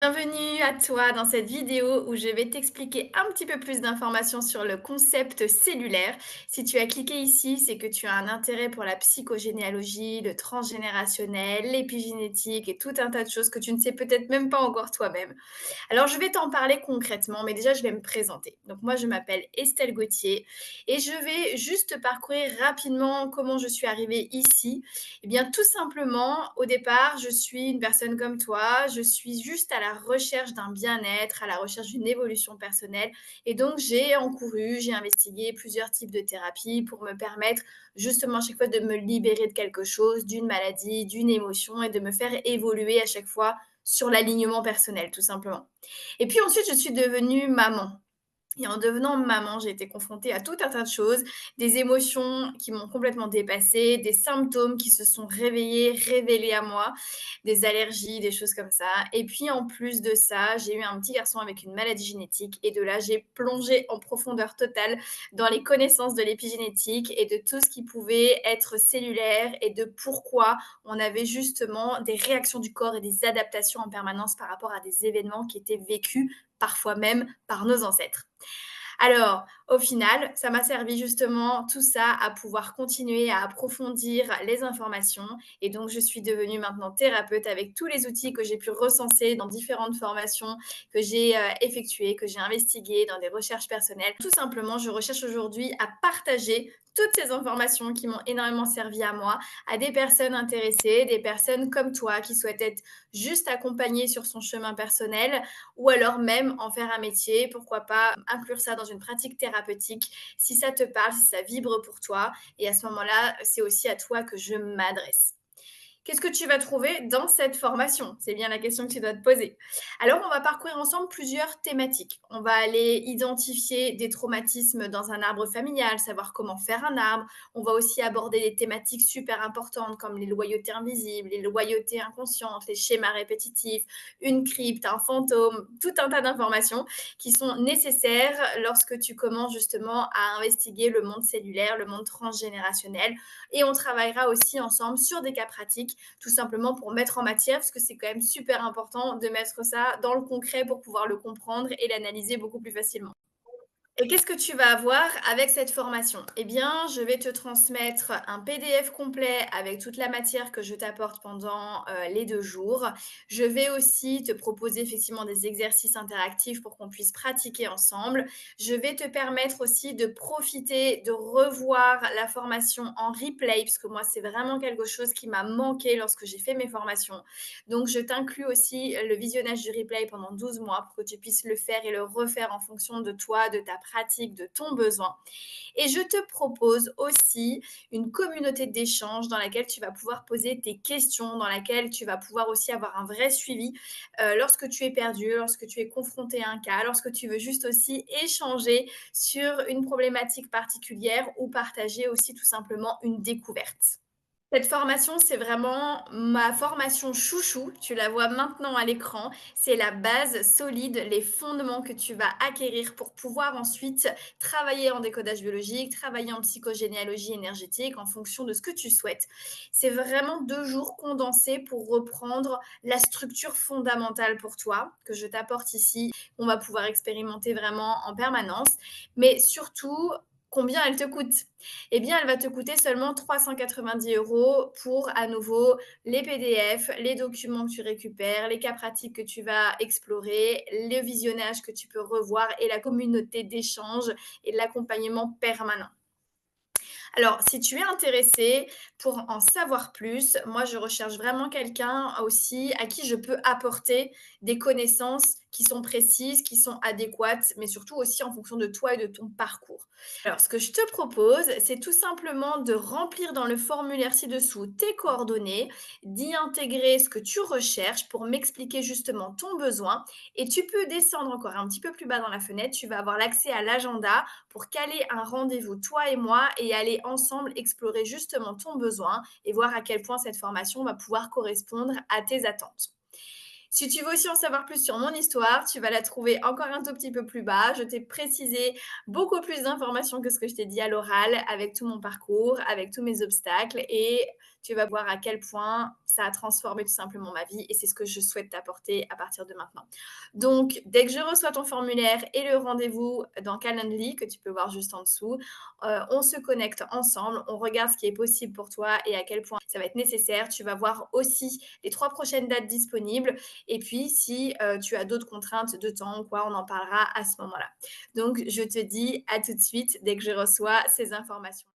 Bienvenue à toi dans cette vidéo où je vais t'expliquer un petit peu plus d'informations sur le concept cellulaire. Si tu as cliqué ici, c'est que tu as un intérêt pour la psychogénéalogie, le transgénérationnel, l'épigénétique et tout un tas de choses que tu ne sais peut-être même pas encore toi-même. Alors, je vais t'en parler concrètement, mais déjà, je vais me présenter. Donc, moi, je m'appelle Estelle Gauthier et je vais juste parcourir rapidement comment je suis arrivée ici. Eh bien, tout simplement, au départ, je suis une personne comme toi. Je suis juste à la recherche d'un bien-être, à la recherche d'une évolution personnelle. Et donc, j'ai investigué plusieurs types de thérapies pour me permettre justement à chaque fois de me libérer de quelque chose, d'une maladie, d'une émotion et de me faire évoluer à chaque fois sur l'alignement personnel, tout simplement. Et puis ensuite, je suis devenue maman. Et en devenant maman, j'ai été confrontée à tout un tas de choses, des émotions qui m'ont complètement dépassée, des symptômes qui se sont réveillés, révélés à moi, des allergies, des choses comme ça. Et puis en plus de ça, j'ai eu un petit garçon avec une maladie génétique et de là, j'ai plongé en profondeur totale dans les connaissances de l'épigénétique et de tout ce qui pouvait être cellulaire et de pourquoi on avait justement des réactions du corps et des adaptations en permanence par rapport à des événements qui étaient vécus parfois même par nos ancêtres. Alors, au final, ça m'a servi justement tout ça à pouvoir continuer à approfondir les informations et donc je suis devenue maintenant thérapeute avec tous les outils que j'ai pu recenser dans différentes formations que j'ai effectuées, que j'ai investiguées dans des recherches personnelles. Tout simplement, je recherche aujourd'hui à partager toutes ces informations qui m'ont énormément servi à moi, à des personnes intéressées, des personnes comme toi qui souhaitent être juste accompagnées sur son chemin personnel ou alors même en faire un métier, pourquoi pas inclure ça dans une pratique thérapeutique si ça te parle, si ça vibre pour toi. Et à ce moment-là, c'est aussi à toi que je m'adresse. Qu'est-ce que tu vas trouver dans cette formation? C'est bien la question que tu dois te poser. Alors, on va parcourir ensemble plusieurs thématiques. On va aller identifier des traumatismes dans un arbre familial, savoir comment faire un arbre. On va aussi aborder des thématiques super importantes comme les loyautés invisibles, les loyautés inconscientes, les schémas répétitifs, une crypte, un fantôme, tout un tas d'informations qui sont nécessaires lorsque tu commences justement à investiguer le monde cellulaire, le monde transgénérationnel. Et on travaillera aussi ensemble sur des cas pratiques tout simplement pour mettre en matière, parce que c'est quand même super important de mettre ça dans le concret pour pouvoir le comprendre et l'analyser beaucoup plus facilement. Et qu'est-ce que tu vas avoir avec cette formation? Eh bien, je vais te transmettre un PDF complet avec toute la matière que je t'apporte pendant les 2 jours. Je vais aussi te proposer effectivement des exercices interactifs pour qu'on puisse pratiquer ensemble. Je vais te permettre aussi de profiter, de revoir la formation en replay, parce que moi, c'est vraiment quelque chose qui m'a manqué lorsque j'ai fait mes formations. Donc, je t'inclus aussi le visionnage du replay pendant 12 mois pour que tu puisses le faire et le refaire en fonction de toi, de ta pratique, de ton besoin. Et je te propose aussi une communauté d'échange dans laquelle tu vas pouvoir poser tes questions, dans laquelle tu vas pouvoir aussi avoir un vrai suivi lorsque tu es perdu, lorsque tu es confronté à un cas, lorsque tu veux juste aussi échanger sur une problématique particulière ou partager aussi tout simplement une découverte. Cette formation, c'est vraiment ma formation chouchou. Tu la vois maintenant à l'écran. C'est la base solide, les fondements que tu vas acquérir pour pouvoir ensuite travailler en décodage biologique, travailler en psychogénéalogie énergétique en fonction de ce que tu souhaites. C'est vraiment 2 jours condensés pour reprendre la structure fondamentale pour toi que je t'apporte ici. On va pouvoir expérimenter vraiment en permanence, mais surtout combien elle te coûte. Eh bien, elle va te coûter seulement 390 € pour, à nouveau, les PDF, les documents que tu récupères, les cas pratiques que tu vas explorer, le visionnage que tu peux revoir et la communauté d'échange et l'accompagnement permanent. Alors, si tu es intéressé pour en savoir plus, moi, je recherche vraiment quelqu'un aussi à qui je peux apporter des connaissances qui sont précises, qui sont adéquates, mais surtout aussi en fonction de toi et de ton parcours. Alors, ce que je te propose, c'est tout simplement de remplir dans le formulaire ci-dessous tes coordonnées, d'y intégrer ce que tu recherches pour m'expliquer justement ton besoin. Et tu peux descendre encore un petit peu plus bas dans la fenêtre, tu vas avoir l'accès à l'agenda pour caler un rendez-vous, toi et moi, et aller ensemble explorer justement ton besoin et voir à quel point cette formation va pouvoir correspondre à tes attentes. Si tu veux aussi en savoir plus sur mon histoire, tu vas la trouver encore un tout petit peu plus bas. Je t'ai précisé beaucoup plus d'informations que ce que je t'ai dit à l'oral, avec tout mon parcours, avec tous mes obstacles. Et tu vas voir à quel point ça a transformé tout simplement ma vie et c'est ce que je souhaite t'apporter à partir de maintenant. Donc, dès que je reçois ton formulaire et le rendez-vous dans Calendly, que tu peux voir juste en dessous, on se connecte ensemble, on regarde ce qui est possible pour toi et à quel point ça va être nécessaire. Tu vas voir aussi les 3 prochaines dates disponibles et puis si, tu as d'autres contraintes de temps ou quoi, on en parlera à ce moment-là. Donc je te dis à tout de suite dès que je reçois ces informations.